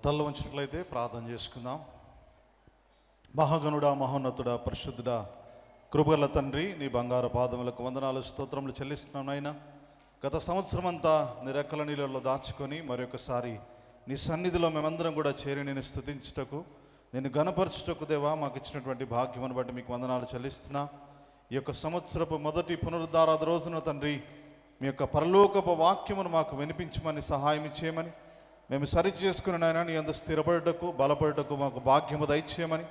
తల్ల ఉంచినట్లయితే ప్రార్థన చేసుకుందాం. మహాగణుడా, మహోన్నతుడా, పరిశుద్ధుడా, కృపగల తండ్రి, నీ బంగారు పాదములకు వందనాలు స్తోత్రములు చెల్లిస్తున్నాం నాయన. గత సంవత్సరం అంతా నీ రెక్కల నీళ్ళలో దాచుకొని మరొకసారి నీ సన్నిధిలో మేమందరం కూడా చేరి నేను స్తుతించుటకు, నేను గణపరచుటకు దేవా మాకు ఇచ్చినటువంటి భాగ్యమును బట్టి మీకు వందనాలు చెల్లిస్తున్నా. ఈ యొక్క సంవత్సరపు మొదటి పునరుద్ధారాధ రోజున తండ్రి, మీ యొక్క పరలోకపు వాక్యమును మాకు వినిపించమని సహాయం చేయమని, మేము సరి చేసుకుని నాయన నీ అందు స్థిరపడటకు బలపడటకు మాకు భాగ్యము దయచేయమని,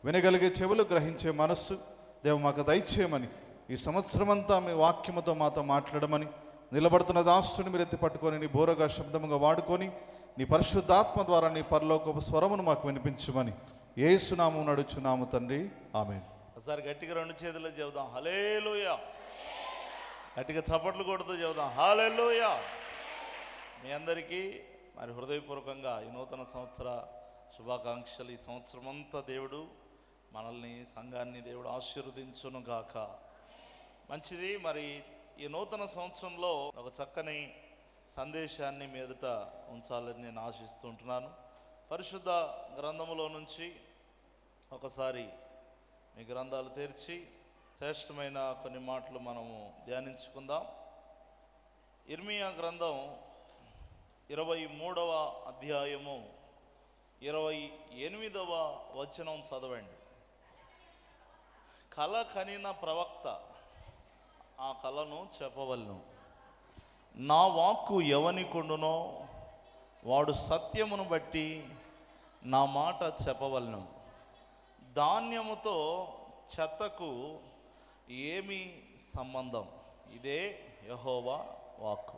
వినగలిగే చెవులు గ్రహించే మనస్సు దేవ మాకు దయచేయమని, ఈ సంవత్సరం అంతా మీ వాక్యముతో మాతో మాట్లాడమని, నిలబడుతున్న దాసుని మీరు ఎత్తి పట్టుకొని నీ బోరగా శబ్దముగా వాడుకొని నీ పరిశుద్ధాత్మ ద్వారా నీ పరలోకపు స్వరమును మాకు వినిపించమని యేసునామమున నడుచున్నాము తండ్రి, ఆమేన్. ఒకసారి గట్టిగా రెండు చేతులు చెబుదాం హల్లెలూయా. గట్టిగా చప్పట్లు కొడుతూ చెబుదాం హల్లెలూయా. మీ అందరికీ మరి హృదయపూర్వకంగా ఈ నూతన సంవత్సర శుభాకాంక్షలు. ఈ సంవత్సరం అంతా దేవుడు మనల్ని, సంఘాన్ని దేవుడు ఆశీర్వదించును గాక. మంచిది. మరి ఈ నూతన సంవత్సరంలో ఒక చక్కని సందేశాన్ని మీ ఎదుట ఉంచాలని నేను ఆశిస్తూ ఉంటున్నాను. పరిశుద్ధ గ్రంథములో నుంచి ఒకసారి మీ గ్రంథాలు తెరిచి శ్రేష్టమైన కొన్ని మాటలు మనము ధ్యానించుకుందాం. ఇర్మియా గ్రంథం 23వ అధ్యాయము 28వ వచనం చదవండి. కల కనిన ప్రవక్త ఆ కలను చెప్పవలను, నా వాక్కు ఎవనికుండునో వాడు సత్యమును బట్టి నా మాట చెప్పవలను. ధాన్యముతో చెత్తకు ఏమి సంబంధం? ఇదే యెహోవా వాక్కు.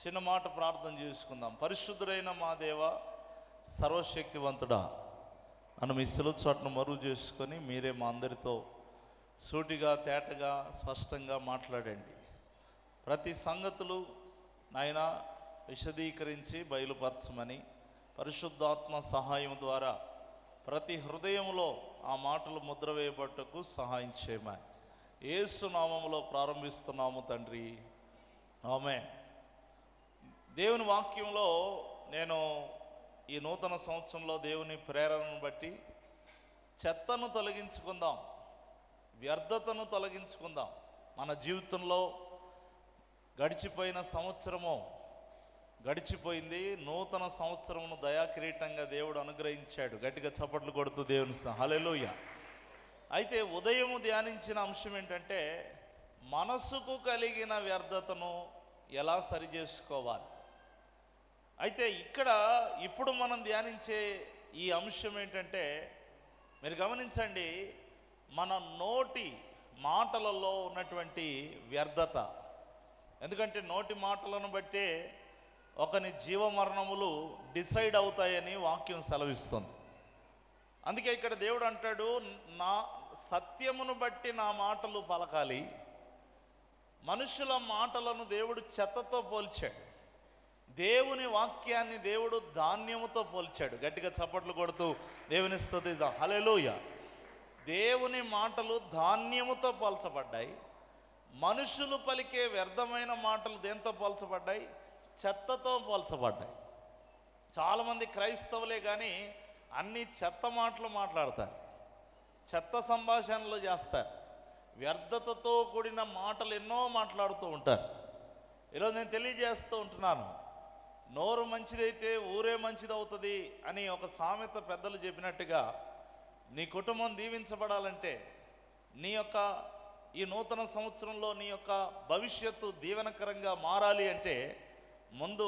చిన్న మాట ప్రార్థన చేసుకుందాం. పరిశుద్ధుడైన మా దేవ, సర్వశక్తివంతుడా, నన్ను మీ సిలువ చోటను మరుగు చేసుకొని మీరే మా అందరితో సూటిగా, తేటగా, స్పష్టంగా మాట్లాడండి. ప్రతి సంగతులు నాయన విశదీకరించి బయలుపరచమని, పరిశుద్ధాత్మ సహాయం ద్వారా ప్రతి హృదయంలో ఆ మాటలు ముద్ర వేయబట్టకు సహాయం చేయమని యేసు నామములో ప్రారంభిస్తున్నాము తండ్రి, ఆమేన్. దేవుని వాక్యంలో నేను ఈ నూతన సంవత్సరంలో దేవుని ప్రేరణను బట్టి చెత్తను తొలగించుకుందాం, వ్యర్థతను తొలగించుకుందాం. మన జీవితంలో గడిచిపోయిన సంవత్సరము గడిచిపోయింది, నూతన సంవత్సరమును దయాకిరీటంగా దేవుడు అనుగ్రహించాడు. గట్టిగా చప్పట్లు కొడుతూ దేవుని హల్లెలూయా. అయితే ఉదయము ధ్యానించిన అంశం ఏంటంటే, మనసుకు కలిగిన వ్యర్థతను ఎలా సరి చేసుకోవాలి. అయితే ఇక్కడ ఇప్పుడు మనం ధ్యానించే ఈ అంశం ఏంటంటే, మీరు గమనించండి, మన నోటి మాటలలో ఉన్నటువంటి వ్యర్థత. ఎందుకంటే నోటి మాటలను బట్టే ఒకని జీవమరణములు డిసైడ్ అవుతాయని వాక్యం సెలవిస్తుంది. అందుకే ఇక్కడ దేవుడు అంటాడు, నా సత్యమును బట్టి నా మాటలు పలకాలి. మనుషుల మాటలను దేవుడు చెత్తతో పోల్చాడు, దేవుని వాక్యాన్ని దేవుడు ధాన్యముతో పోల్చాడు. గట్టిగా చప్పట్లు కొడుతూ దేవుని స్తుతిద్దాం హల్లెలూయా. దేవుని మాటలు ధాన్యముతో పోల్చబడ్డాయి, మనుషులు పలికే వ్యర్థమైన మాటలు దేంతో పోల్చబడ్డాయి? చెత్తతో పోల్చబడ్డాయి. చాలామంది క్రైస్తవులే కానీ అన్ని చెత్త మాటలు మాట్లాడతారు, చెత్త సంభాషణలు చేస్తారు, వ్యర్థతతో కూడిన మాటలు ఎన్నో మాట్లాడుతూ ఉంటారు. ఈరోజు నేను తెలియజేస్తూ ఉంటున్నాను, నోరు మంచిదైతే ఊరే మంచిది అవుతుంది అని ఒక సామెత పెద్దలు చెప్పినట్టుగా, నీ కుటుంబం దీవించబడాలంటే, నీ యొక్క ఈ నూతన సంవత్సరంలో నీ యొక్క భవిష్యత్తు దీవెనకరంగా మారాలి అంటే, ముందు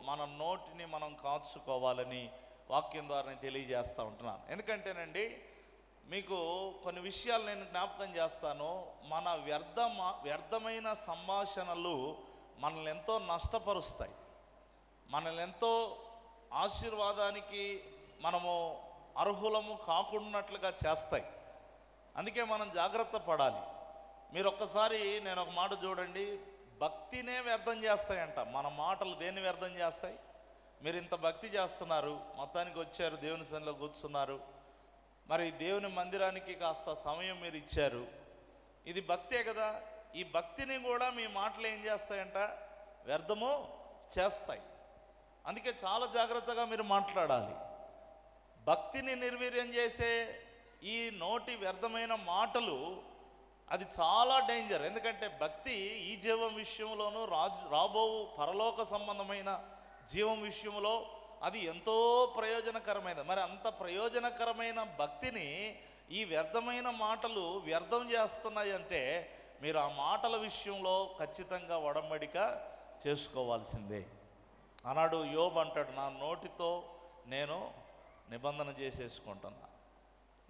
మన నోటిని మనం కాచుకోవాలని వాక్యం ద్వారా నేను తెలియజేస్తూ ఉంటున్నాను. ఎందుకంటేనండి, మీకు కొన్ని విషయాలు నేను జ్ఞాపకం చేస్తాను. మన వ్యర్థమైన సంభాషణలు మనల్ని ఎంతో నష్టపరుస్తాయి, మనల్ని ఎంతో ఆశీర్వాదానికి మనము అర్హులము కాకున్నట్లుగా చేస్తాయి. అందుకే మనం జాగ్రత్త పడాలి. మీరు ఒక్కసారి నేను ఒక మాట చూడండి, భక్తినే వ్యర్థం చేస్తాయంట. మన మాటలు దేన్ని వ్యర్థం చేస్తాయి? మీరు ఇంత భక్తి చేస్తున్నారు, మొత్తానికి వచ్చారు, దేవుని సన్నిధిలో కూర్చున్నారు, మరి దేవుని మందిరానికి కాస్త సమయం మీరు ఇచ్చారు, ఇది భక్తే కదా. ఈ భక్తిని కూడా మీ మాటలు ఏం చేస్తాయంట? వ్యర్థము చేస్తాయి. అందుకే చాలా జాగ్రత్తగా మీరు మాట్లాడాలి. భక్తిని నిర్వీర్యం చేసే ఈ నోటి వ్యర్థమైన మాటలు అది చాలా డేంజర్. ఎందుకంటే భక్తి ఈ జీవం విషయంలోనూ రాబో పరలోక సంబంధమైన జీవం విషయంలో అది ఎంతో ప్రయోజనకరమైనది. మరి అంత ప్రయోజనకరమైన భక్తిని ఈ వ్యర్థమైన మాటలు వ్యర్థం చేస్తున్నాయి అంటే మీరు ఆ మాటల విషయంలో ఖచ్చితంగా ఒడంబడిక చేసుకోవాల్సిందే. ఆనాడు యోబు అంటాడు, నా నోటితో నేను నిబంధన చేసేసుకుంటున్నా,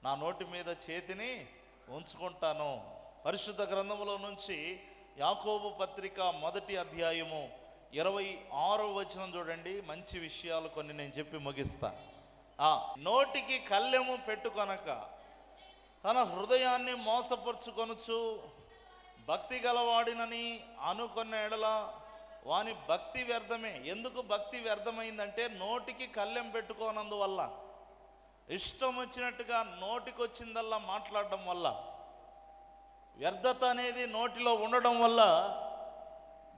నా నోటి మీద చేతిని ఉంచుకుంటాను. పరిశుద్ధ గ్రంథములో నుంచి యాకోబు పత్రిక 1వ అధ్యాయము 26వ వచనం చూడండి. మంచి విషయాలు కొన్ని నేను చెప్పి ముగిస్తా. నోటికి కళ్ళెము పెట్టుకొనక తన హృదయాన్ని మోసపరుచుకొనుచు భక్తి గలవాడినని అనుకున్న ఎడల వాని భక్తి వ్యర్థమే. ఎందుకు భక్తి వ్యర్థమైందంటే నోటికి కళ్ళెం పెట్టుకోనందువల్ల, ఇష్టం వచ్చినట్టుగా నోటికొచ్చిందల్లా మాట్లాడడం వల్ల, వ్యర్థత అనేది నోటిలో ఉండడం వల్ల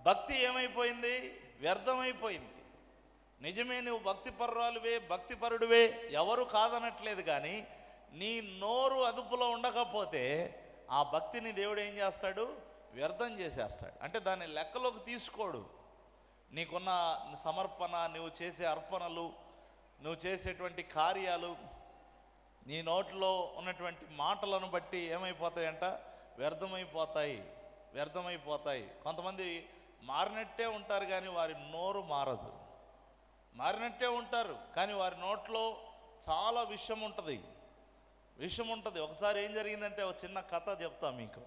భక్తి ఏమైపోయింది? వ్యర్థమైపోయింది. నిజమే, నువ్వు భక్తిపరురాలువే, భక్తిపరుడివే, ఎవరు కాదనట్లేదు. కానీ నీ నోరు అదుపులో ఉండకపోతే ఆ భక్తిని దేవుడు ఏం చేస్తాడు? వ్యర్థం చేసేస్తాడు. అంటే దాన్ని లెక్కలోకి తీసుకోడు. నీకున్న సమర్పణ, నువ్వు చేసే అర్పణలు, నువ్వు చేసేటువంటి కార్యాలు, నీ నోట్లో ఉన్నటువంటి మాటలను బట్టి ఏమైపోతాయంట? వ్యర్థమైపోతాయి, వ్యర్థమైపోతాయి. కొంతమంది మారినట్టే ఉంటారు కానీ వారి నోరు మారదు. మారినట్టే ఉంటారు కానీ వారి నోట్లో చాలా విషం ఉంటుంది, విషం ఉంటుంది. ఒకసారి ఏం జరిగిందంటే ఒక చిన్న కథ చెప్తా మీకు,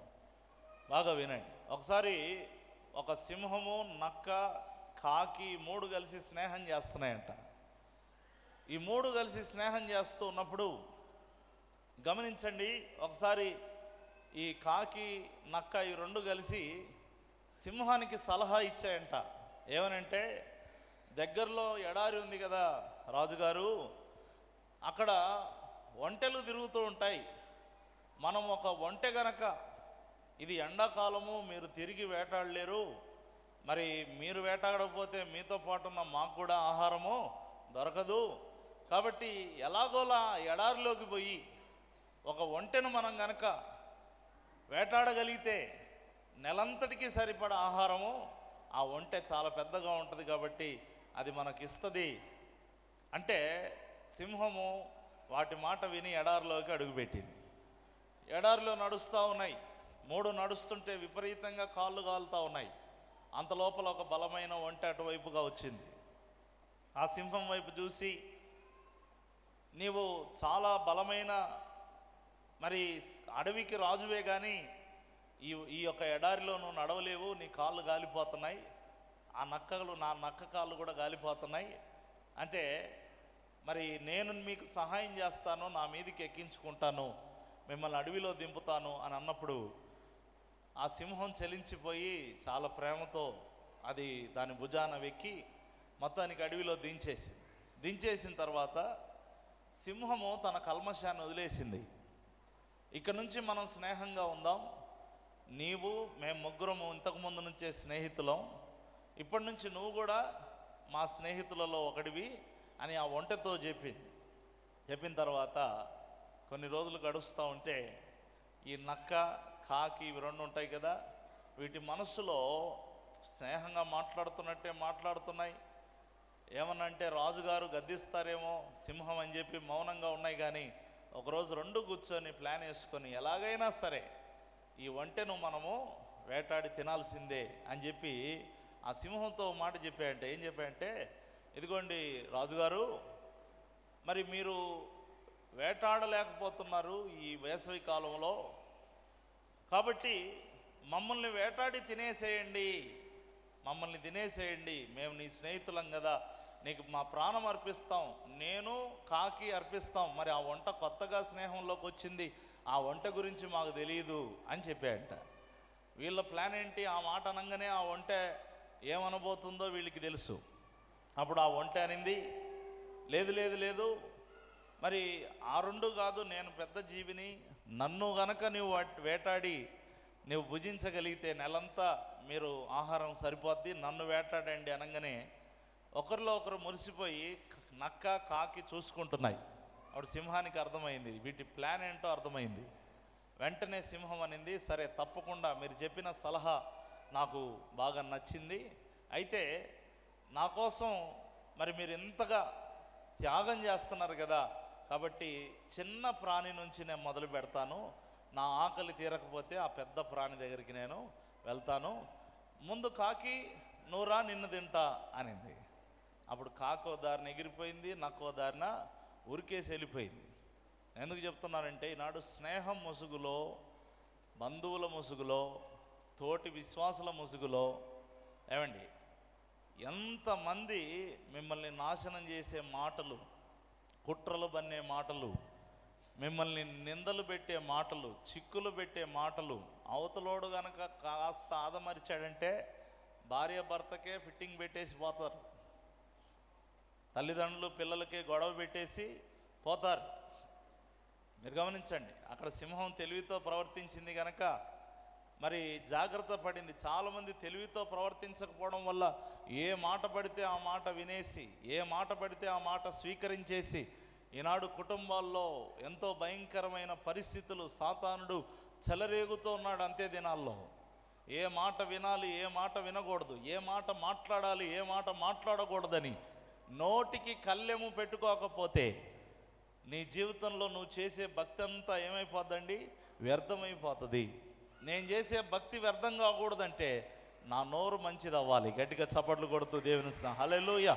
బాగా వినండి. ఒకసారి ఒక సింహము, నక్క, కాకి 3 కలిసి స్నేహం చేస్తున్నాయంట. ఈ 3 కలిసి స్నేహం చేస్తూ ఉన్నప్పుడు గమనించండి, ఒకసారి ఈ కాకి, నక్క ఈ 2 కలిసి సింహానికి సలహా ఇచ్చాయంట. ఏమనంటే, దగ్గరలో ఎడారి ఉంది కదా రాజుగారు, అక్కడ ఒంటెలు తిరుగుతూ ఉంటాయి. మనం ఒక ఒంటె గనక, ఇది ఎండాకాలము, మీరు తిరిగి వేటాడలేరు, మరి మీరు వేటాడకపోతే మీతో పాటు ఉన్న మాకు కూడా ఆహారము దొరకదు. కాబట్టి ఎలాగోలా ఎడారిలోకి పోయి ఒక ఒంటెను మనం గనక వేటాడగలిగితే నెలంతటికి సరిపడా ఆహారము ఆ ఒంటె చాలా పెద్దగా ఉంటుంది కాబట్టి అది మనకిస్తుంది అంటే, సింహము వాటి మాట విని ఎడారిలోకి అడుగుపెట్టింది. ఎడారిలో నడుస్తూ ఉన్నాయి, 3 నడుస్తుంటే విపరీతంగా కాళ్ళు కాలుతూ ఉన్నాయి. అంత లోపల ఒక బలమైన ఒంటె అటువైపుగా వచ్చింది. ఆ సింహం వైపు చూసి, నీవు చాలా బలమైన మరి అడవికి రాజువే కానీ ఈ యొక్క ఎడారిలో నువ్వు నడవలేవు, నీ కాళ్ళు గాలిపోతున్నాయి, నా నక్క కాళ్ళు కూడా గాలిపోతున్నాయి అంటే, మరి నేను మీకు సహాయం చేస్తాను, నా మీదకి ఎక్కించుకుంటాను, మిమ్మల్ని అడవిలో దింపుతాను అని అన్నప్పుడు ఆ సింహం చలించిపోయి చాలా ప్రేమతో అది దాని భుజాన వెక్కి మొత్తానికి అడవిలో దించేసిన తర్వాత సింహము తన కల్మషాన్ని వదిలేసింది. ఇక నుంచి మనం స్నేహంగా ఉందాం, మేము 3 ఇంతకుముందు నుంచే స్నేహితులం, ఇప్పటి నుంచి నువ్వు కూడా మా స్నేహితులలో ఒకటివి అని ఆ ఒంటెతో చెప్పిన తర్వాత కొన్ని రోజులు గడుస్తూ ఉంటే ఈ నక్క, కాకి ఇవి 2 ఉంటాయి కదా, వీటి మనస్సులో స్నేహంగా మాట్లాడుతున్నట్టే మాట్లాడుతున్నాయి. ఏమన్నంటే రాజుగారు గద్దిస్తారేమో సింహం అని చెప్పి మౌనంగా ఉన్నాయి. కానీ ఒకరోజు 2 కూర్చొని ప్లాన్ వేసుకొని ఎలాగైనా సరే ఈ ఒంటెను మనము వేటాడి తినాల్సిందే అని చెప్పి ఆ సింహంతో మాట చెప్పాయంటే, ఏం చెప్పాయంటే, ఇదిగోండి రాజుగారు, మరి మీరు వేటాడలేకపోతున్నారు ఈ వేసవి కాలంలో, కాబట్టి మమ్మల్ని వేటాడి తినేసేయండి, మేము నీ స్నేహితులం కదా, నీకు మా ప్రాణం అర్పిస్తాం, నేను కాకి అర్పిస్తాం, మరి ఆ వంట కొత్తగా స్నేహంలోకి వచ్చింది, ఆ వంట గురించి మాకు తెలియదు అని చెప్పాయంట. వీళ్ళ ప్లాన్ ఏంటి? ఆ మాట అనగానే ఆ వంట ఏమనబోతుందో వీళ్ళకి తెలుసు. అప్పుడు ఆ వంట అనింది, లేదు, మరి ఆ 2 కాదు, నేను పెద్ద జీవిని, నన్ను గనక నువ్వు వేటాడి నువ్వు భుజించగలిగితే నెలంతా మీరు ఆహారం సరిపోద్ది, నన్ను వేటాడండి అనగానే ఒకరిలో ఒకరు మురిసిపోయి నక్క కాకి చూసుకుంటున్నాయి. అప్పుడు సింహానికి అర్థమైంది, వీటి ప్లాన్ ఏంటో అర్థమైంది. వెంటనే సింహం అనింది, సరే తప్పకుండా మీరు చెప్పిన సలహా నాకు బాగా నచ్చింది. అయితే నా కోసం మరి మీరు ఎంతగా త్యాగం చేస్తున్నారు కదా, కాబట్టి చిన్న ప్రాణి నుంచి నేను మొదలు పెడతాను. నా ఆకలి తీరకపోతే ఆ పెద్ద ప్రాణి దగ్గరికి నేను వెళ్తాను. ముందు కాకి నూరా నిన్ను తింటా అనింది. అప్పుడు కాకో దారిన ఎగిరిపోయింది, నక్కో దారిన ఉరికేసి వెళ్ళిపోయింది. ఎందుకు చెప్తున్నానంటే ఈనాడు స్నేహం ముసుగులో, బంధువుల ముసుగులో, తోటి విశ్వాసుల ముసుగులో ఏమండి ఎంతమంది మిమ్మల్ని నాశనం చేసే మాటలు, కుట్రలు బన్నే మాటలు, మిమ్మల్ని నిందలు పెట్టే మాటలు, చిక్కులు పెట్టే మాటలు. అవతలోడు గనక కాస్త ఆదమరిచాడంటే భార్య భర్తకే ఫిట్టింగ్ పెట్టేసి పోతారు, తల్లిదండ్రులు పిల్లలకే గొడవ పెట్టేసి పోతారు. మీరు గమనించండి, అక్కడ సింహం తెలివితో ప్రవర్తించింది కనుక మరి జాగ్రత్త పడింది. చాలామంది తెలివితో ప్రవర్తించకపోవడం వల్ల ఏ మాట పడితే ఆ మాట వినేసి, ఏ మాట పడితే ఆ మాట స్వీకరించేసి ఈనాడు కుటుంబాల్లో ఎంతో భయంకరమైన పరిస్థితులు, సాతానుడు చెలరేగుతూ ఉన్నాడు అంతే దినాల్లో. ఏ మాట వినాలి, ఏ మాట వినకూడదు, ఏ మాట మాట్లాడాలి, ఏ మాట మాట్లాడకూడదని నోటికి కళ్ళెము పెట్టుకోకపోతే నీ జీవితంలో నువ్వు చేసే భక్తి అంతా ఏమైపోద్దండి, వ్యర్థమైపోతుంది. నేను చేసే భక్తి వ్యర్థం కాకూడదంటే నా నోరు మంచిది అవ్వాలి. గట్టిగా చప్పట్లు కొడుతూ దేవుని హల్లెలూయా.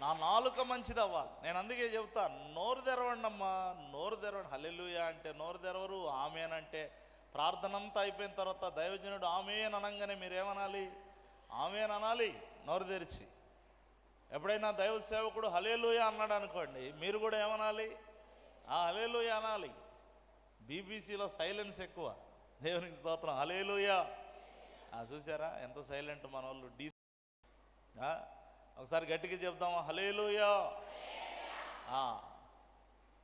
నా నాలుక మంచిది అవ్వాలి. నేను అందుకే చెబుతా, నోరు తెరవండి అమ్మా, నోరు తెరవండి. హల్లెలూయా అంటే నోరు తెరవరు, ఆమేనంటే ప్రార్థన అంతా అయిపోయిన తర్వాత దైవజనుడు ఆమేన్ అనగానే మీరేమనాలి, ఆమేన్ అనాలి నోరు తెరిచి. ఎప్పుడైనా దైవ సేవకుడు హల్లెలూయా అన్నాడు అనుకోండి, మీరు కూడా ఏమనాలి, హల్లెలూయా అనాలి. బీబీసీలో సైలెన్స్ ఎక్కువ. దేవునికి స్తోత్రం, హల్లెలూయా. చూసారా ఎంత సైలెంట్ మన వాళ్ళు. ఒకసారి గట్టిగా చెప్దామా, హల్లెలూయా.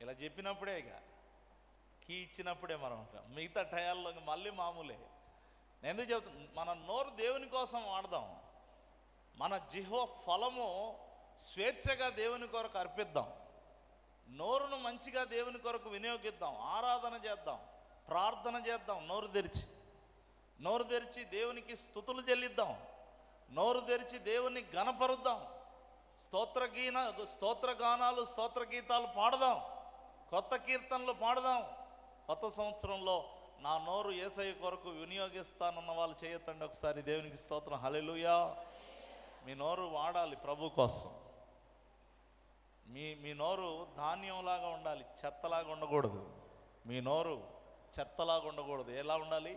ఇలా చెప్పినప్పుడే ఇక కీ ఇచ్చినప్పుడే మనం ఉంటాం. మిగతా టయాల్లో మళ్ళీ మామూలే. నేను ఎందుకు చెప్తాను, మన నోరు దేవుని కోసం వాడదాం. మన జిహ్వ ఫలము స్వేచ్ఛగా దేవుని కొరకు అర్పిద్దాం. నోరును మంచిగా దేవుని కొరకు వినియోగిద్దాం. ఆరాధన చేద్దాం, ప్రార్థన చేద్దాం. నోరు తెరిచి దేవునికి స్తుతులు చెల్లిద్దాం. నోరు తెరిచి దేవుని ఘనపరుద్దాం. స్తోత్రగానాలు, స్తోత్ర గీతాలు పాడదాం, కొత్త కీర్తనలు పాడదాం. కొత్త సంవత్సరంలో నా నోరు యేసయ్య కొరకు వినియోగిస్తానన్న వాళ్ళు చేయొద్దండి ఒకసారి. దేవునికి స్తోత్రం, హల్లెలూయా. మీ నోరు వాడాలి ప్రభు కోసం. మీ నోరు ధాన్యంలాగా ఉండాలి, చెత్తలాగా ఉండకూడదు. మీ నోరు చెత్తలాగా ఉండకూడదు. ఎలా ఉండాలి,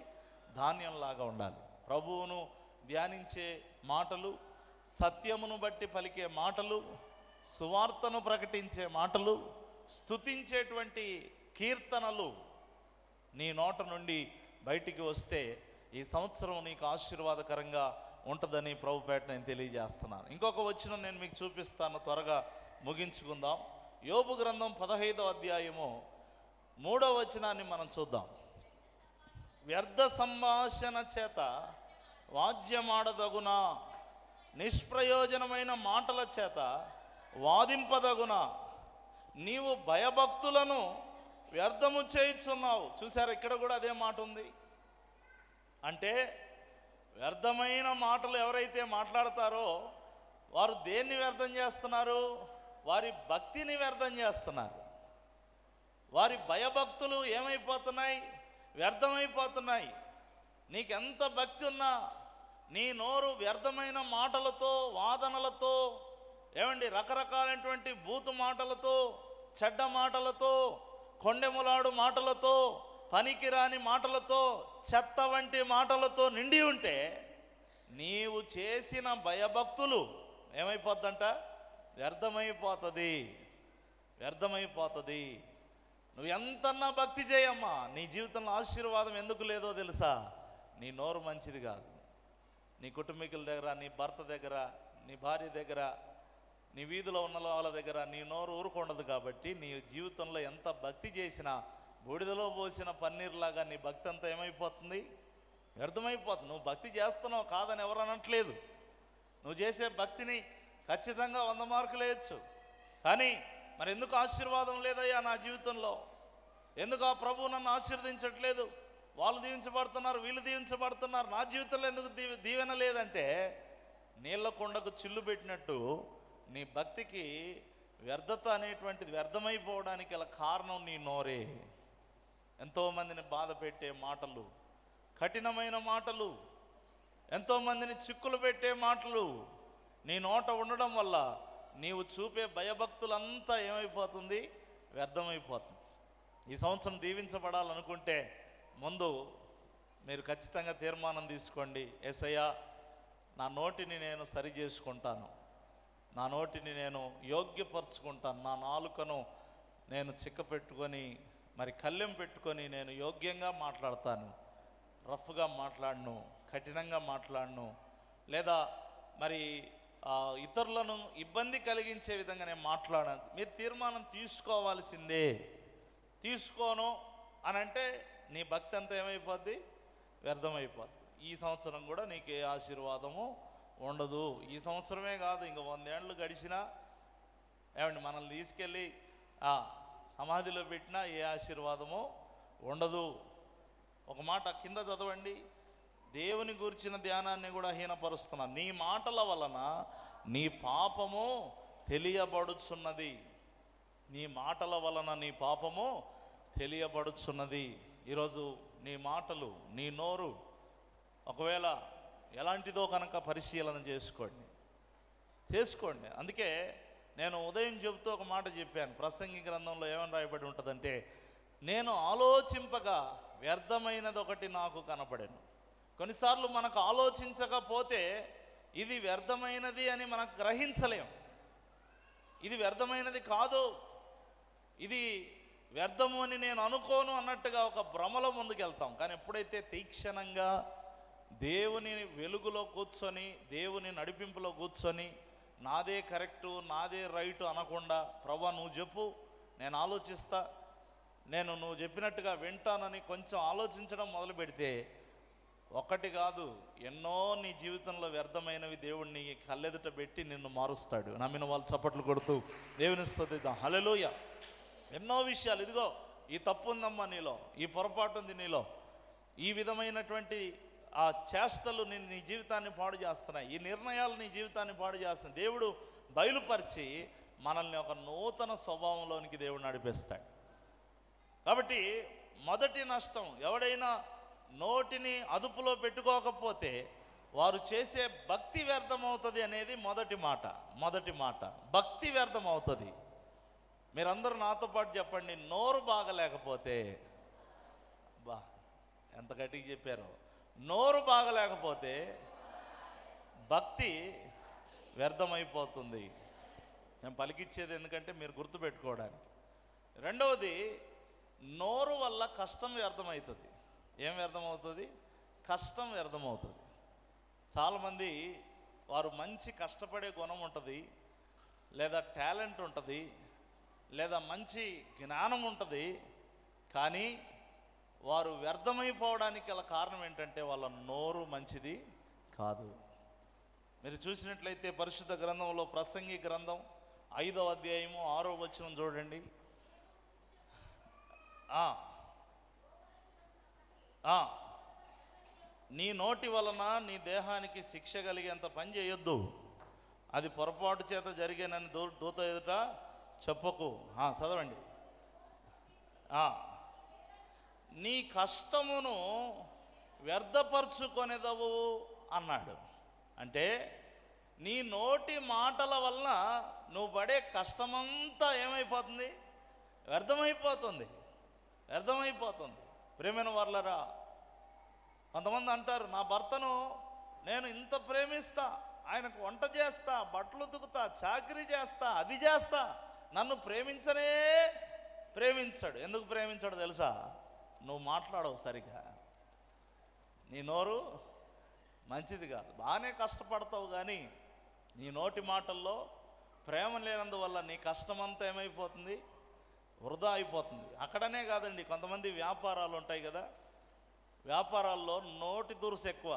ధాన్యంలాగా ఉండాలి. ప్రభువును ధ్యానించే మాటలు, సత్యమును బట్టి పలికే మాటలు, సువార్తను ప్రకటించే మాటలు, స్తుతించేటువంటి కీర్తనలు నీ నోట నుండి బయటికి వస్తే ఈ సంవత్సరం నీకు ఆశీర్వాదకరంగా ఉంటుందని ప్రభుపేట నేను తెలియజేస్తున్నాను. ఇంకొక వచనం నేను మీకు చూపిస్తాను, త్వరగా ముగించుకుందాం. యోబు గ్రంథం 15వ అధ్యాయము 3వ వచనాన్ని మనం చూద్దాం. వ్యర్థ సంభాషణ చేత వాద్యమాడదగునా, నిష్ప్రయోజనమైన మాటల చేత వాదింపదగునా, నీవు భయభక్తులను వ్యర్థము చేయుచున్నావు. చూసారా, ఇక్కడ కూడా అదే మాట ఉంది. అంటే వ్యర్థమైన మాటలు ఎవరైతే మాట్లాడతారో వారు దేన్ని వ్యర్థం చేస్తున్నారు, వారి భక్తిని వ్యర్థం చేస్తున్నారు. వారి భయభక్తులు ఏమైపోతున్నాయి, వ్యర్థమైపోతున్నాయి. నీకెంత భక్తి ఉన్నా నీ నోరు వ్యర్థమైన మాటలతో, వాదనలతో, ఏమండి రకరకాలైనటువంటి బూతు మాటలతో, చెడ్డ మాటలతో, కొండెములాడు మాటలతో, పనికిరాని మాటలతో, చెత్త వంటి మాటలతో నిండి ఉంటే నీవు చేసిన భయభక్తులు ఏమైపోద్దంట, వ్యర్థమైపోతుంది. నువ్వు ఎంతన్నా భక్తి చేయమ్మా, నీ జీవితంలో ఆశీర్వాదం ఎందుకు లేదో తెలుసా, నీ నోరు మంచిది కాదు. నీ కుటుంబీకుల దగ్గర, నీ భర్త దగ్గర, నీ భార్య దగ్గర, నీ వీధిలో ఉన్న వాళ్ళ దగ్గర నీ నోరు ఊరుకుండదు. కాబట్టి నీ జీవితంలో ఎంత భక్తి చేసినా బూడిదలో పోసిన పన్నీర్లాగా నీ భక్తి అంతా ఏమైపోతుంది, వ్యర్థమైపోతుంది. నువ్వు భక్తి చేస్తున్నావు కాదని ఎవరు అనట్లేదు. నువ్వు చేసే భక్తిని ఖచ్చితంగా 100 మార్కులు వేయచ్చు. కానీ మరి ఎందుకు ఆశీర్వాదం లేదయ్యా నా జీవితంలో? ఎందుకు ఆ ప్రభువు నన్ను ఆశీర్వదించట్లేదు? వాళ్ళు దీవించబడుతున్నారు, వీళ్ళు దీవించబడుతున్నారు, నా జీవితంలో ఎందుకు దీవెన లేదంటే, నీళ్ళ కొండకు చిల్లు పెట్టినట్టు నీ భక్తికి వ్యర్థత అనేటువంటిది వ్యర్థమైపోవడానికి గల కారణం నీ నోరే. ఎంతోమందిని బాధ పెట్టే మాటలు, కఠినమైన మాటలు, ఎంతోమందిని చిక్కులు పెట్టే మాటలు నీ నోట ఉండడం వల్ల నీవు చూపే భయభక్తులంతా ఏమైపోతుంది? వ్యర్థమైపోతుంది. ఈ సంవత్సరం దీవించబడాలనుకుంటే ముందు మీరు ఖచ్చితంగా తీర్మానం తీసుకోండి. యేసయ్యా, నా నోటిని నేను సరి చేసుకుంటాను, నా నోటిని నేను యోగ్యపరుచుకుంటాను, నా నాలుకను నేను చిక్కపెట్టుకొని మరి కళ్ళెం పెట్టుకొని నేను యోగ్యంగా మాట్లాడతాను, రఫ్గా మాట్లాడను, కఠినంగా మాట్లాడను, లేదా మరి ఇతరులను ఇబ్బంది కలిగించే విధంగా నేను మాట్లాడాను. మీరు తీర్మానం తీసుకోవాల్సిందే. తీసుకోను అని అంటే నీ భక్తి అంతా ఏమైపోద్ది? వ్యర్థమైపోద్ది. ఈ సంవత్సరం కూడా నీకు ఏ ఆశీర్వాదము ఉండదు. ఈ సంవత్సరమే కాదు, ఇంకా 100 ఏళ్ళు గడిచినా ఏమండి మనల్ని తీసుకెళ్ళి సమాధిలో పెట్టినా ఏ ఆశీర్వాదము ఉండదు. ఒక మాట కింద చదవండి. దేవుని గురించిన ధ్యానాన్ని కూడా హీనపరుస్తున్నా. నీ మాటల వలన నీ పాపము తెలియబడుచున్నది. నీ మాటల వలన నీ పాపము తెలియబడుచున్నది. ఈరోజు నీ మాటలు, నీ నోరు ఒకవేళ ఎలాంటిదో కనుక పరిశీలన చేసుకోండి. అందుకే నేను ఉదయం చెబుతూ ఒక మాట చెప్పాను. ప్రసంగి గ్రంథంలో ఏమని రాయబడి ఉంటుందంటే, నేను ఆలోచింపగా వ్యర్థమైనది ఒకటి నాకు కనపడాను. కొన్నిసార్లు మనకు ఆలోచించకపోతే ఇది వ్యర్థమైనది అని మనకు గ్రహించలేం. ఇది వ్యర్థమైనది కాదు, ఇది వ్యర్థము అని నేను అనుకోను అన్నట్టుగా ఒక భ్రమలో ముందుకెళ్తాం. కానీ ఎప్పుడైతే తీక్షణంగా దేవుని వెలుగులో కూర్చొని, దేవుని నడిపింపులో కూర్చొని, నాదే కరెక్టు, నాదే రైటు అనకుండా, ప్రభా నువ్వు చెప్పు, నేను ఆలోచిస్తా, నువ్వు చెప్పినట్టుగా వింటానని కొంచెం ఆలోచించడం మొదలు పెడితే, ఒకటి కాదు ఎన్నో నీ జీవితంలో వ్యర్థమైనవి దేవుడిని కళ్ళెదుట పెట్టి నిన్ను మారుస్తాడు. నమ్మిన వాళ్ళు చప్పట్లు కొడుతూ దేవుని స్తుతిద్దాం. హల్లెలూయ. ఎన్నో విషయాలు, ఇదిగో ఈ తప్పు ఉందమ్మా నీలో, ఈ పొరపాటు ఉంది నీలో, ఈ విధమైనటువంటి ఆ చేష్టలు నీ జీవితాన్ని పాడు చేస్తున్నాయి, ఈ నిర్ణయాలు నీ జీవితాన్ని పాడు చేస్తున్నాయి. దేవుడు బయలుపరిచి మనల్ని ఒక నూతన స్వభావంలోనికి దేవుడు నడిపిస్తాడు. కాబట్టి మొదటి నష్టం, ఎవడైనా నోటిని అదుపులో పెట్టుకోకపోతే వారు చేసే భక్తి వ్యర్థమవుతుంది అనేది మొదటి మాట. భక్తి వ్యర్థమవుతుంది. మీరందరూ నాతో పాటు చెప్పండి, నోరు బాగలేకపోతే, ఎంత గట్టిగా చెప్పారో, నోరు బాగలేకపోతే భక్తి వ్యర్థమైపోతుంది. నేను పలికిచ్చేది ఎందుకంటే మీరు గుర్తుపెట్టుకోవడానికి. రెండవది, నోరు వల్ల కష్టం వ్యర్థమవుతుంది. ఏం వ్యర్థమవుతుంది? కష్టం వ్యర్థమవుతుంది. చాలామంది వారు మంచి కష్టపడే గుణం ఉంటుంది, లేదా టాలెంట్ ఉంటుంది, లేదా మంచి జ్ఞానం ఉంటుంది, కానీ వారు వ్యర్థమైపోవడానికి గల కారణం ఏంటంటే వాళ్ళ నోరు మంచిది కాదు. మీరు చూసినట్లయితే పరిశుద్ధ గ్రంథంలో ప్రసంగి గ్రంథం 5వ అధ్యాయము 6వ వచనం చూడండి. నీ నోటి వలన నీ దేహానికి శిక్ష కలిగేంత పని చేయొద్దు, అది పొరపాటు చేత జరిగేనని దూత ఎదుట చెప్పకు. చదవండి. నీ కష్టమును వ్యర్థపరచుకొనేదవు అన్నాడు. అంటే నీ నోటి మాటల వలన నువ్వు పడే కష్టమంతా ఏమైపోతుంది? వ్యర్థమైపోతుంది. ప్రేమైన వాళ్ళరా, కొంతమంది అంటారు, నా భర్తను నేను ఇంత ప్రేమిస్తా, ఆయనకు వంట చేస్తా, బట్టలు ఉతుకుతా, చాకరీ చేస్తా, అది చేస్తా, నన్ను ప్రేమించాడు. ఎందుకు ప్రేమించాడు తెలుసా? నువ్వు మాట్లాడవు సరిగా, నీ నోరు మంచిది కాదు. బాగానే కష్టపడతావు కానీ నీ నోటి మాటల్లో ప్రేమ లేనందువల్ల నీ కష్టమంతా ఏమైపోతుంది? వృధా అయిపోతుంది. అక్కడనే కాదండి, కొంతమంది వ్యాపారాలు ఉంటాయి కదా, వ్యాపారాల్లో నోటి దురుసు ఎక్కువ.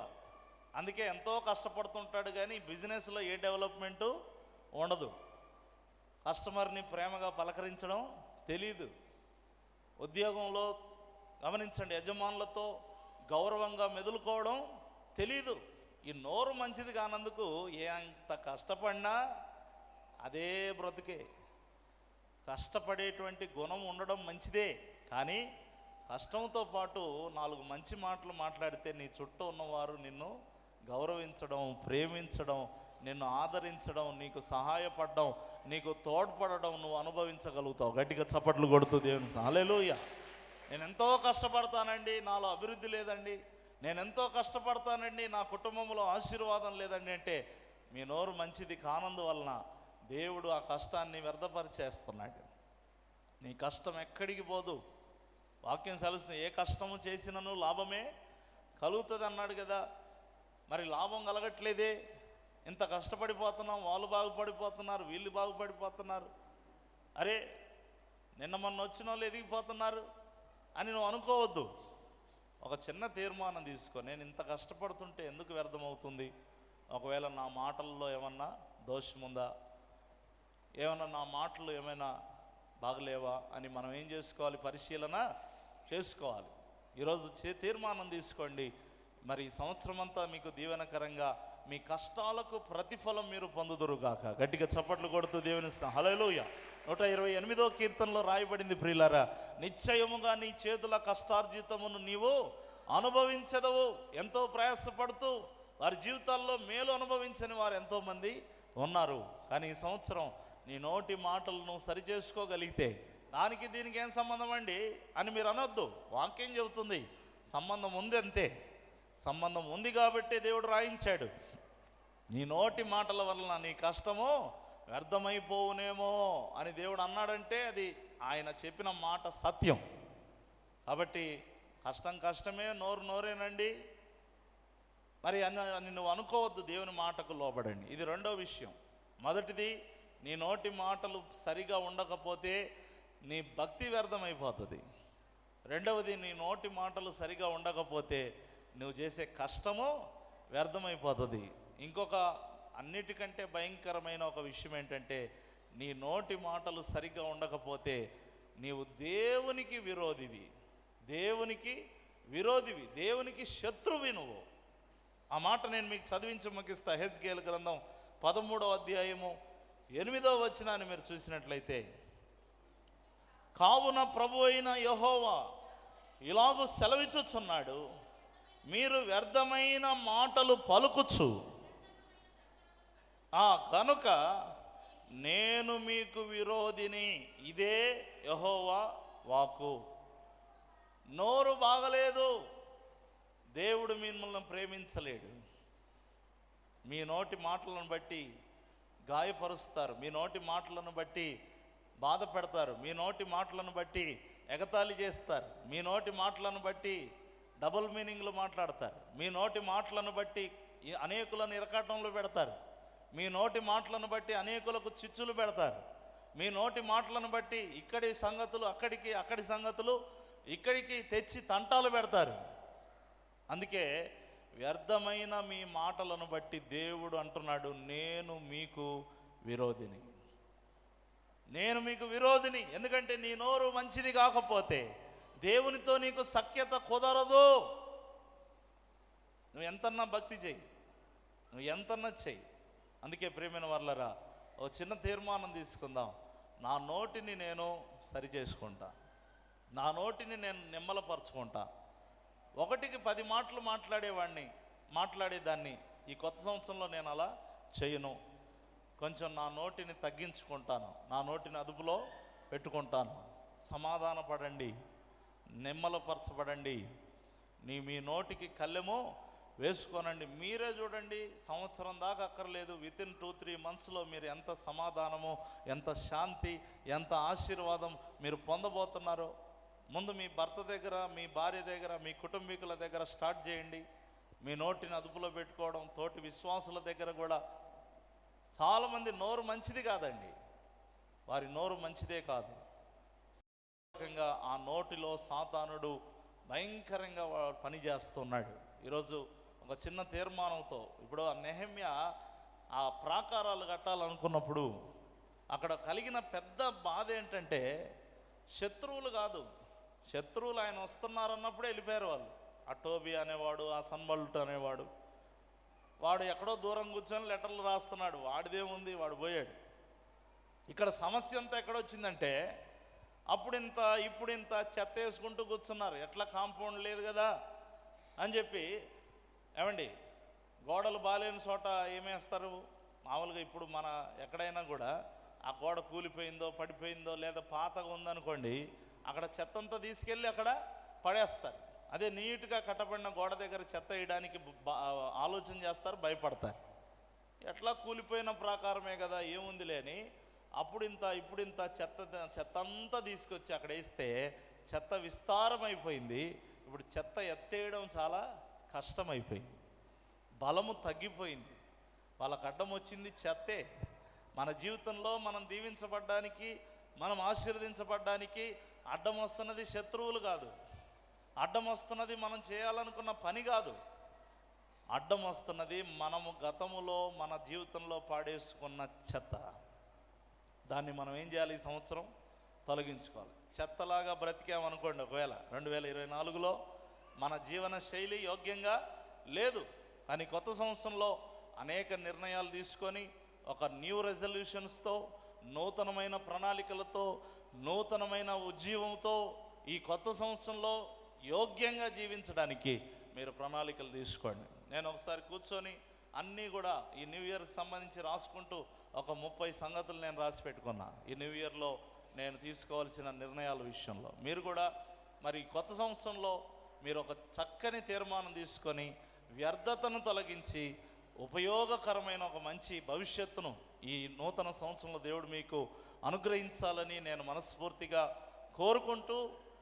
అందుకే ఎంతో కష్టపడుతుంటాడు కానీ బిజినెస్లో ఏ డెవలప్మెంటు ఉండదు. కస్టమర్ని ప్రేమగా పలకరించడం తెలీదు. ఉద్యోగంలో గమనించండి, యజమానులతో గౌరవంగా మెదులుకోవడం తెలీదు. ఈ నోరు మంచిది కానందుకు ఎంత కష్టపడినా అదే బ్రతుకే. కష్టపడేటువంటి గుణం ఉండడం మంచిదే, కానీ కష్టంతో పాటు 4 మంచి మాటలు మాట్లాడితే నీ చుట్టూ ఉన్నవారు నిన్ను గౌరవించడం, ప్రేమించడం, నిన్ను ఆదరించడం, నీకు సహాయపడడం, నీకు తోడ్పడడం నువ్వు అనుభవించగలుగుతావు. గట్టిగా చప్పట్లు కొడుతూ దేవుని హల్లెలూయా. నేను ఎంతో కష్టపడతానండి, నాలో అభివృద్ధి లేదండి, నేను ఎంతో కష్టపడతానండి, నా కుటుంబంలో ఆశీర్వాదం లేదండి అంటే మీ నోరు మంచిది కానందువలన దేవుడు ఆ కష్టాన్ని వ్యర్థపరిచేస్తున్నాడు. నీ కష్టం ఎక్కడికి పోదు. వాక్యం సెలవుస్తుంది, ఏ కష్టము చేసినను లాభమే కలుగుతుంది అన్నాడు కదా. మరి లాభం కలగట్లేదే, ఇంత కష్టపడిపోతున్నాం, వాళ్ళు బాగుపడిపోతున్నారు, వీళ్ళు బాగుపడిపోతున్నారు, అరే నిన్న మొన్న వచ్చిన వాళ్ళు ఎదిగిపోతున్నారు అని నువ్వు అనుకోవద్దు. ఒక చిన్న తీర్మానం తీసుకో, నేను ఇంత కష్టపడుతుంటే ఎందుకు వ్యర్థమవుతుంది? ఒకవేళ నా మాటల్లో ఏమన్నా దోషముందా, ఏమన్నా నా మాటలు ఏమైనా బాగలేవా అని మనం ఏం చేసుకోవాలి? పరిశీలన చేసుకోవాలి. ఈరోజు తీర్మానం తీసుకోండి. మరి ఈ సంవత్సరం అంతా మీకు దీవెనకరంగా మీ కష్టాలకు ప్రతిఫలం మీరు పొందుదురుగాక. గట్టిగా చప్పట్లు కొడుతూ దేవుని హల్లెలూయా. 128వ కీర్తనలో రాయబడింది, ప్రియులారా, నిశ్చయముగా నీ చేతుల కష్టార్జితమును నీవు అనుభవించదవు. ఎంతో ప్రయాసపడుతూ వారి జీవితాల్లో మేలు అనుభవించని వారు ఎంతోమంది ఉన్నారు. కానీ ఈ సంవత్సరం నీ నోటి మాటలను సరిచేసుకోగలిగితే, దానికి దీనికి ఏం సంబంధం అండి అని మీరు అనొద్దు. వాక్యం చెబుతుంది సంబంధం ఉంది, అంతే. సంబంధం ఉంది కాబట్టి దేవుడు రాయించాడు. నీ నోటి మాటల వలన నీ కష్టము వ్యర్థమైపోవునేమో అని దేవుడు అన్నాడంటే అది ఆయన చెప్పిన మాట సత్యం. కాబట్టి కష్టం కష్టమే, నోరు నోరేనండి మరి అని నువ్వు అనుకోవద్దు. దేవుని మాటకు లోబడండి. ఇది రెండో విషయం. మొదటిది, నీ నోటి మాటలు సరిగా ఉండకపోతే నీ భక్తి వ్యర్థమైపోతుంది. రెండవది, నీ నోటి మాటలు సరిగా ఉండకపోతే నువ్వు చేసే కష్టము వ్యర్థమైపోతుంది. ఇంకొక అన్నిటికంటే భయంకరమైన ఒక విషయం ఏంటంటే, నీ నోటి మాటలు సరిగ్గా ఉండకపోతే నీవు దేవునికి విరోధివి, దేవునికి శత్రువి నువ్వు. ఆ మాట నేను మీకు చదివించి ముగిస్తా. హెజ్కేలు గ్రంథం 13వ అధ్యాయము 8వ వచనాన్ని మీరు చూసినట్లయితే, కావున ప్రభు అయిన యెహోవా ఇలాగూ సెలవిచ్చుచున్నాడు, మీరు వ్యర్థమైన మాటలు పలుకుచు కనుక నేను మీకు విరోధిని. ఇదే యెహోవా వాక్కు. నోరు బాగలేదు, దేవుడు మిమ్మల్ని ప్రేమించలేడు. మీ నోటి మాటలను బట్టి గాయపరుస్తారు, మీ నోటి మాటలను బట్టి బాధ పెడతారు, మీ నోటి మాటలను బట్టి ఎగతాళి చేస్తారు, మీ నోటి మాటలను బట్టి డబుల్ మీనింగ్లు మాట్లాడతారు, మీ నోటి మాటలను బట్టి అనేకులను ఇరకాటంలో పెడతారు, మీ నోటి మాటలను బట్టి అనేకులకు చిచ్చులు పెడతారు, మీ నోటి మాటలను బట్టి ఇక్కడి సంగతులు అక్కడి సంగతులు ఇక్కడికి తెచ్చి తంటాలు పెడతారు. అందుకే వ్యర్థమైన మీ మాటలను బట్టి దేవుడు అంటున్నాడు, నేను మీకు విరోధిని. ఎందుకంటే నీ నోరు మంచిది కాకపోతే దేవునితో నీకు సఖ్యత కుదరదు. నువ్వు ఎంతన్నా భక్తి చెయ్యి, నువ్వు ఎంతన్నా చెయ్యి. అందుకే ప్రియమైన వాళ్ళరా, ఓ చిన్న తీర్మానం తీసుకుందాం. నా నోటిని నేను సరి చేసుకుంటా, నా నోటిని నేను నిమ్మలపరుచుకుంటా. 1కి 10 మాటలు మాట్లాడేదాన్ని ఈ కొత్త సంవత్సరంలో నేను అలా చేయను. కొంచెం నా నోటిని తగ్గించుకుంటాను, నా నోటిని అదుపులో పెట్టుకుంటాను. సమాధానపడండి, నిమ్మలపరచబడండి. మీ నోటికి కళ్ళెమో వేసుకోనండి. మీరే చూడండి, సంవత్సరం దాకా అక్కర్లేదు, వితిన్ 2-3 మంత్స్లో మీరు ఎంత సమాధానము, ఎంత శాంతి, ఎంత ఆశీర్వాదం మీరు పొందబోతున్నారో. ముందు మీ భర్త దగ్గర, మీ భార్య దగ్గర, మీ కుటుంబీకుల దగ్గర స్టార్ట్ చేయండి. మీ నోటిని అదుపులో పెట్టుకోవడం. తోటి విశ్వాసుల దగ్గర కూడా. చాలామంది నోరు మంచిది కాదండి, వారి నోరు మంచిదే కాదు. ఆ నోటిలో సాతానుడు భయంకరంగా పనిచేస్తున్నాడు. ఈరోజు ఒక చిన్న తీర్మానంతో, ఇప్పుడు నెహెమ్యా ఆ ప్రాకారాలు కట్టాలనుకున్నప్పుడు అక్కడ కలిగిన పెద్ద బాధ ఏంటంటే శత్రువులు కాదు, శత్రువులు ఆయన వస్తున్నారన్నప్పుడే వెళ్ళిపోయారు వాళ్ళు. ఆ టోబీ అనేవాడు, ఆ సన్బల్ట్ అనేవాడు, వాడు ఎక్కడో దూరం కూర్చొని లెటర్లు రాస్తున్నాడు, వాడిదేముంది, వాడు పోయాడు. ఇక్కడ సమస్య అంతా ఎక్కడొచ్చిందంటే అప్పుడింత ఇప్పుడింత చెత్త వేసుకుంటూ కూర్చున్నారు, ఎట్లా కాంపౌండ్ లేదు కదా అని చెప్పి. ఏమండి, గోడలు బాలేని చోట ఏమేస్తారు మామూలుగా? ఇప్పుడు మన ఎక్కడైనా కూడా ఆ గోడ కూలిపోయిందో పడిపోయిందో లేదా పాతగా ఉందనుకోండి, అక్కడ చెత్త అంతా తీసుకెళ్ళి అక్కడ పడేస్తారు. అదే నీట్గా కట్టబడిన గోడ దగ్గర చెత్త వేయడానికి ఆలోచన చేస్తారు, భయపడతారు. ఎట్లా కూలిపోయిన ప్రాకారమే కదా, ఏముంది లేని ఇప్పుడింత చెత్త అంతా తీసుకొచ్చి అక్కడ వేస్తే చెత్త విస్తారమైపోయింది. ఇప్పుడు చెత్త ఎత్తేయడం చాలా కష్టమైపోయింది, బలము తగ్గిపోయింది. వాళ్ళకు అడ్డం వచ్చింది చెత్తే. మన జీవితంలో మనం దీవించబడ్డానికి, మనం ఆశీర్వదించబడ్డానికి అడ్డం వస్తున్నది శత్రువులు కాదు, అడ్డం వస్తున్నది మనం చేయాలనుకున్న పని కాదు, అడ్డం వస్తున్నది మనము గతములో మన జీవితంలో పాడేసుకున్న చెత్త. దాన్ని మనం ఏం చేయాలి? ఈ సంవత్సరం తొలగించుకోవాలి. చెత్తలాగా బ్రతికామనుకోండి, ఒకవేళ 2024లో మన జీవన శైలి యోగ్యంగా లేదు, కానీ కొత్త సంవత్సరంలో అనేక నిర్ణయాలు తీసుకొని ఒక న్యూ రెజల్యూషన్స్తో, నూతనమైన ప్రణాళికలతో, నూతనమైన ఉజ్జీవంతో ఈ కొత్త సంవత్సరంలో యోగ్యంగా జీవించడానికి మీరు ప్రణాళికలు తీసుకోండి. నేను ఒకసారి కూర్చొని అన్నీ కూడా ఈ న్యూ ఇయర్కి సంబంధించి రాసుకుంటూ ఒక 30 సంగతులు నేను రాసి పెట్టుకున్నా. ఈ న్యూ ఇయర్లో నేను తీసుకోవాల్సిన నిర్ణయాల విషయంలో మీరు కూడా మరి కొత్త సంవత్సరంలో మీరు ఒక చక్కని తీర్మానం తీసుకొని వ్యర్థతను తొలగించి ఉపయోగకరమైన ఒక మంచి భవిష్యత్తును ఈ నూతన సంవత్సరంలో దేవుడు మీకు అనుగ్రహించాలని నేను మనస్ఫూర్తిగా కోరుకుంటూ,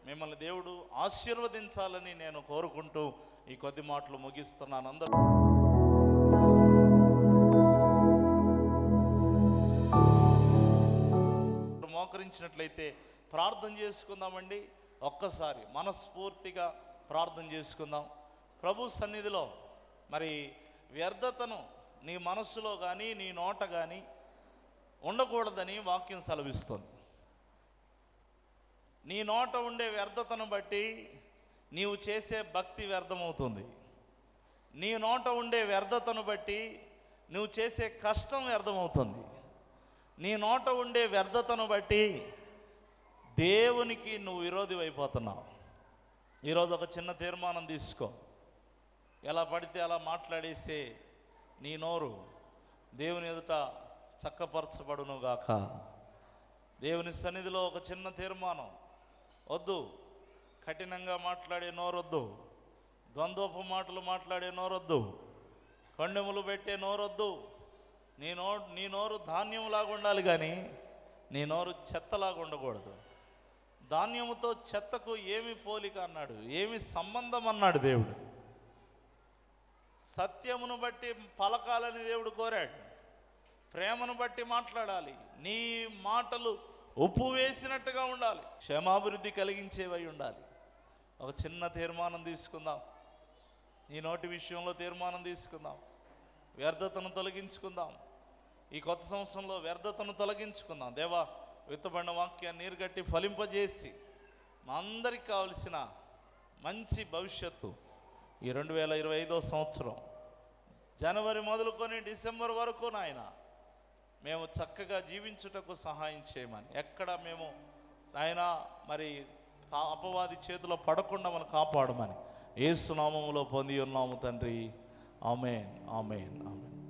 మిమ్మల్ని దేవుడు ఆశీర్వదించాలని నేను కోరుకుంటూ ఈ కొద్ది మాటలు ముగిస్తున్నాను. అందరూ మోకరించినట్లయితే ప్రార్థన చేసుకుందామండి. ఒక్కసారి మనస్ఫూర్తిగా ప్రార్థన చేసుకుందాం. ప్రభు సన్నిధిలో మరి వ్యర్థతను నీ మనస్సులో కానీ నీ నోట కానీ ఉండకూడదని వాక్యం సెలవిస్తుంది. నీ నోట ఉండే వ్యర్థతను బట్టి నీవు చేసే భక్తి వ్యర్థమవుతుంది. నీ నోట ఉండే వ్యర్థతను బట్టి నువ్వు చేసే కష్టం వ్యర్థమవుతుంది. నీ నోట ఉండే వ్యర్థతను బట్టి దేవునికి నువ్వు విరోధి అయిపోతున్నావు. ఈరోజు ఒక చిన్న తీర్మానం తీసుకో. ఎలా పడితే అలా మాట్లాడేసే నీ నోరు దేవుని ఎదుట చక్కపరచబడును గాక. దేవుని సన్నిధిలో ఒక చిన్న తీర్మానం. వద్దు, కఠినంగా మాట్లాడే నోరొద్దు, ద్వంద్వపు మాటలు మాట్లాడే నోరొద్దు, కొండెములు పెట్టే నోరొద్దు. నీ నోరు ధాన్యంలాగా ఉండాలి, కానీ నీ నోరు చెత్తలాగా ఉండకూడదు. ధాన్యముతో చెత్తకు ఏమి పోలిక అన్నాడు, ఏమి సంబంధం అన్నాడు దేవుడు. సత్యమును బట్టి పలకాలని దేవుడు కోరాడు. ప్రేమను బట్టి మాట్లాడాలి. నీ మాటలు ఉప్పు వేసినట్టుగా ఉండాలి, క్షేమాభివృద్ధి కలిగించేవై ఉండాలి. ఒక చిన్న తీర్మానం తీసుకుందాం. నీ నోటి విషయంలో తీర్మానం తీసుకుందాం. వ్యర్థతను తొలగించుకుందాం. ఈ కొత్త సంవత్సరంలో వ్యర్థతను తొలగించుకుందాం. దేవా, విత్తబడిన వాక్యాన్ని నీరుగట్టి ఫలింపజేసి మా అందరికి కావలసిన మంచి భవిష్యత్తు ఈ 2025వ సంవత్సరం జనవరి మొదలుకొని డిసెంబర్ వరకు నాయన మేము చక్కగా జీవించుటకు సహాయం చేయమని, ఎక్కడ మేము నాయన మరి అపవాది చేతిలో పడకుండా మనం కాపాడమని యేసు నామములో పొంది ఉన్నాము తండ్రి. ఆమేన్, ఆమేన్, ఆమేన్.